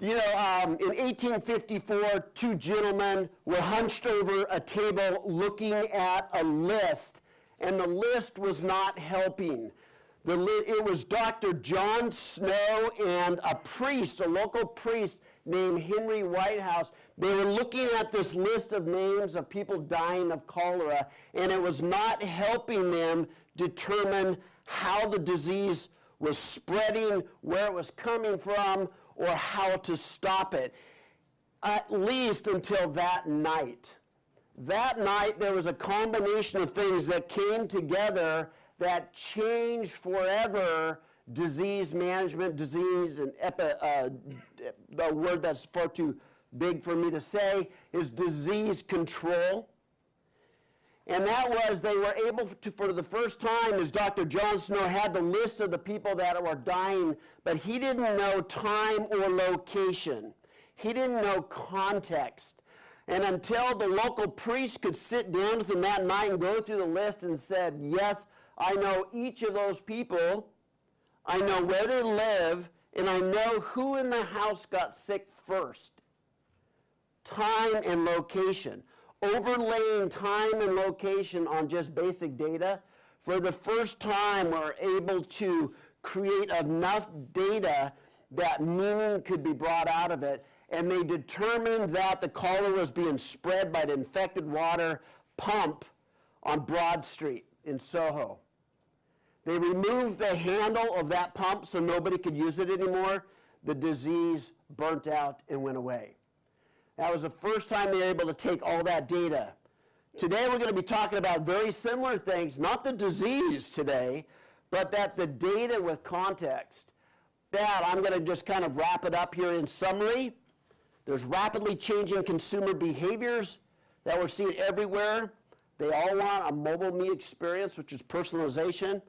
In 1854, two gentlemen were hunched over a table looking at a list, and the list was not helping. It was Dr. John Snow and a priest, a local priest named Henry Whitehouse. They were looking at this list of names of people dying of cholera, and it was not helping them determine how the disease was spreading, where it was coming from, or how to stop it, at least until that night. That night, there was a combination of things that came together that changed forever disease management, disease, and the word that's far too big for me to say is disease control. And that was, they were able to, for the first time, as Dr. John Snow had the list of the people that were dying, but he didn't know time or location. He didn't know context. And until the local priest could sit down with him that night and go through the list and said, yes, I know each of those people, I know where they live, and I know who in the house got sick first. Time and location. Overlaying time and location on just basic data, for the first time we're able to create enough data that meaning could be brought out of it, and they determined that the cholera was being spread by the infected water pump on Broad Street in Soho. They removed the handle of that pump so nobody could use it anymore. The disease burnt out and went away. That was the first time they were able to take all that data. Today we're going to be talking about very similar things, not the disease today, but that the data with context. That I'm going to just kind of wrap it up here in summary. There's rapidly changing consumer behaviors that we're seeing everywhere. They all want a mobile me experience, which is personalization.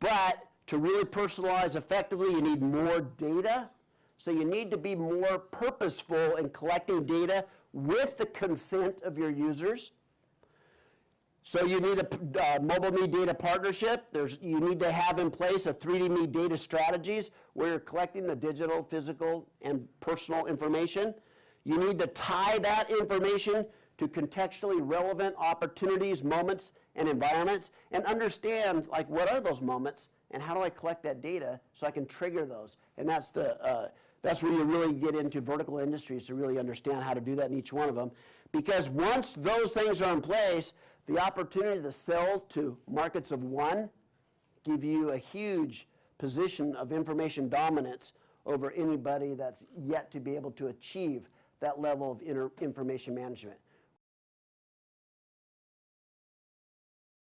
But to really personalize effectively, you need more data. So you need to be more purposeful in collecting data with the consent of your users. So you need a mobile me data partnership. You need to have in place a 3D me data strategies where you're collecting the digital, physical, and personal information. You need to tie that information to contextually relevant opportunities, moments, and environments, and understand, like, what are those moments, and how do I collect that data so I can trigger those? And that's where you really get into vertical industries to really understand how to do that in each one of them. Because once those things are in place, the opportunity to sell to markets of one give you a huge position of information dominance over anybody that's yet to be able to achieve that level of information management.